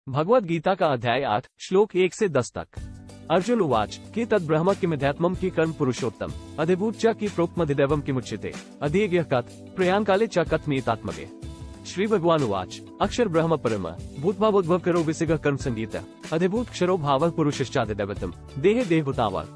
भगवद गीता का अध्याय 8 श्लोक 1 से 10 तक। अर्जुन उवाच कि तद ब्रह्म किमिध्यात्मं की कर्म पुरुषोत्तम अधिभूत च की प्रोक्तमधिदैवं किमुच्यते अधिज्ञः कथ प्रयाणकाले च कथमेतात्मगे। श्री भगवान उवाच अक्षर ब्रह्म परम भूतभावोद्भव करो विसिगः कर्म संगीत अधिभूत क्षरो भावः पुरुषश्चादिदैवतम् देहे देहभूतावा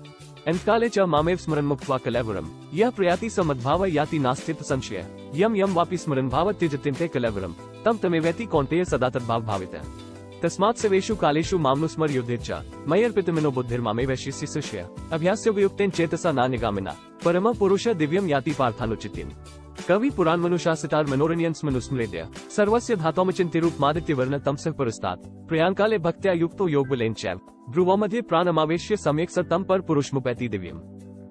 अंतकाले च मामेव स्मरन् मुक्त्वा कलैवरम् यः प्रयाति स मद्भाव याति नास्ति संशय यम यम वापि स्मरन् भाव त्यजत्यन्ते कलैवरम् तम तमेवेति कौन्तेय सदा तद्भाव भावितः तस्मात् सर्वेषु कालेषु मामनुस्मर युद्धे च मय्यर्पितमनो बुद्धिर्मामे वैशिष्य अभ्यास्योपयुक्तेन चेतसा नान्यगामिना परम पुरुष दिव्यम याति पार्थानुचितिम्। कवि पुराण मनुशासितार मनोरण्यंस मनुस्मृत्य सर्वस्य धातोमचिन्तिरूपमादित्य वर्ण तमसः पुरस्तात् प्रयाणकाले भक्त्या युक्तो योगबलेन चैव भ्रुवो मध्ये प्राणमावेश्य सम्यक् स तं पर पुरुषमुपैति दिव्यम्।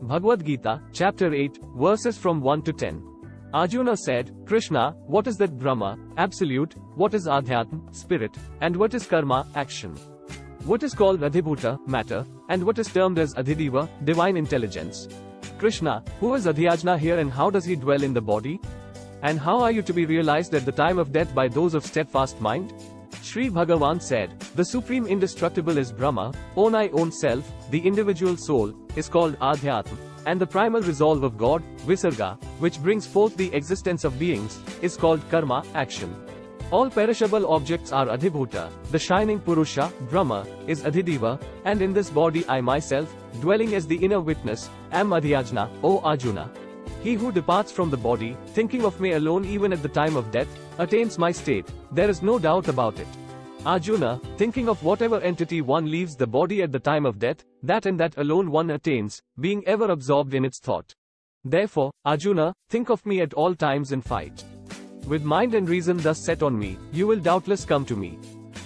Bhagavad Gita, Chapter 8, verses from 1 to 10. Arjuna said, Krishna, what is that Brahma, absolute, what is Adhyatma, spirit, and what is Karma, action? What is called Adhibhuta, matter, and what is termed as Adhideva, divine intelligence? Krishna, who is Adhyajna here and how does he dwell in the body? And how are you to be realized at the time of death by those of steadfast mind? Sri Bhagavan said, the supreme indestructible is Brahma, own self, the individual soul, is called Adhyatma, and the primal resolve of God, Visarga, which brings forth the existence of beings, is called Karma, action. All perishable objects are Adhibhuta, the shining Purusha, Brahma, is Adhideva, and in this body I myself, dwelling as the inner witness, am Adhyajna, O Arjuna. He who departs from the body, thinking of me alone even at the time of death, attains my state, there is no doubt about it. Arjuna, thinking of whatever entity one leaves the body at the time of death, that and that alone one attains, being ever absorbed in its thought. Therefore, Arjuna, think of me at all times and fight. With mind and reason thus set on me, you will doubtless come to me.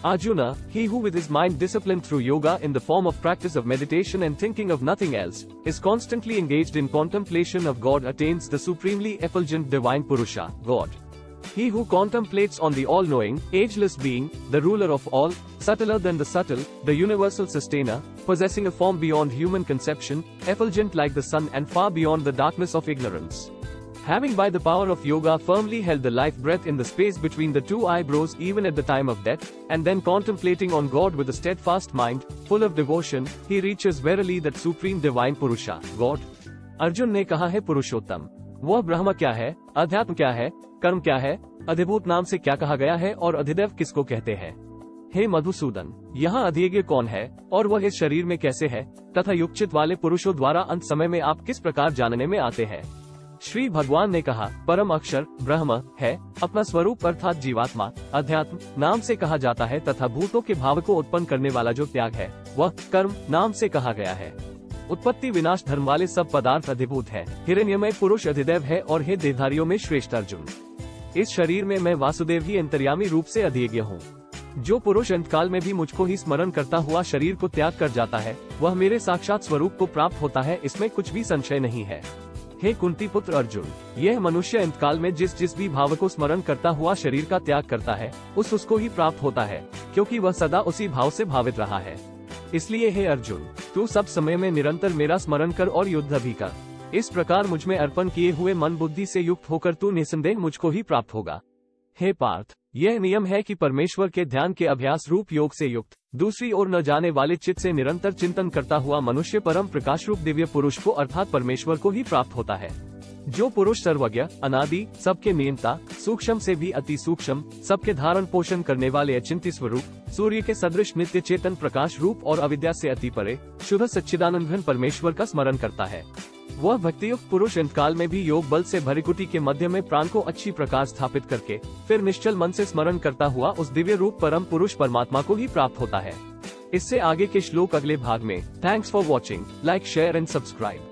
Arjuna, he who with his mind disciplined through yoga in the form of practice of meditation and thinking of nothing else, is constantly engaged in contemplation of God attains the supremely effulgent divine Purusha, God. He who contemplates on the all-knowing, ageless being, the ruler of all, subtler than the subtle, the universal sustainer, possessing a form beyond human conception, effulgent like the sun and far beyond the darkness of ignorance. Having by the power of yoga firmly held the life breath in the space between the two eyebrows even at the time of death, and then contemplating on God with a steadfast mind, full of devotion, he reaches verily that supreme divine Purusha, God. Arjun ने कहा है पुरुषोत्तम, वह ब्रह्म क्या है, अध्यात्म क्या है, कर्म क्या है, अधिभूत नाम से क्या कहा गया है और अधिदैव किसको कहते हैं? हे मधुसूदन, यहाँ अधियज्ञ कौन है और वह इस शरीर में कैसे है, तथा युगचित वाले पुरुषों द्वारा अंत समय में आप किस प्रकार जानने में आते हैं? श्री भगवान ने कहा, परम अक्षर ब्रह्म है, अपना स्वरूप अर्थात जीवात्मा, अध्यात्म नाम से कहा जाता है तथा भूतों के भाव को उत्पन्न करने वाला जो त्याग है, वह कर्म नाम से कहा गया है। उत्पत्ति विनाश धर्म वाले सब पदार्थ अधिभूत है, हिरण्यमय पुरुष अधिदैव है और हे देहधारियों में श्रेष्ठ अर्जुन, इस शरीर में मैं वासुदेव ही अंतर्यामी रूप से अधियज्ञ हूँ। जो पुरुष अंतकाल में भी मुझको ही स्मरण करता हुआ शरीर को त्याग कर जाता है, वह मेरे साक्षात स्वरूप को प्राप्त होता है, इसमें कुछ भी संशय नहीं है। हे कुंती पुत्र अर्जुन, यह मनुष्य अंतकाल में जिस भी भाव को स्मरण करता हुआ शरीर का त्याग करता है, उसको ही प्राप्त होता है, क्योंकि वह सदा उसी भाव से भावित रहा है। इसलिए हे अर्जुन, तू सब समय में निरंतर मेरा स्मरण कर और युद्ध भी कर। इस प्रकार मुझ में अर्पण किए हुए मन बुद्धि से युक्त होकर तू निसंदेह मुझको ही प्राप्त होगा। हे पार्थ, यह नियम है कि परमेश्वर के ध्यान के अभ्यास रूप योग से युक्त, दूसरी ओर न जाने वाले चित्त से निरंतर चिंतन करता हुआ मनुष्य परम प्रकाश रूप दिव्य पुरुष को अर्थात परमेश्वर को ही प्राप्त होता है। जो पुरुष सर्वज्ञ, अनादि, सबके नियंता, सूक्ष्म से भी अति सूक्ष्म, सबके धारण पोषण करने वाले अचिंत्य स्वरूप, सूर्य के सदृश नित्य चेतन प्रकाश रूप और अविद्या से अति परे, शुद्ध सच्चिदानंद घन परमेश्वर का स्मरण करता है, वह भक्तियुक्त पुरुष अंतकाल में भी योग बल से भरिकुटी के मध्य में प्राण को अच्छी प्रकार स्थापित करके फिर निश्चल मन से स्मरण करता हुआ उस दिव्य रूप परम पुरुष परमात्मा को ही प्राप्त होता है। इससे आगे के श्लोक अगले भाग में। Thanks for watching, like share and subscribe.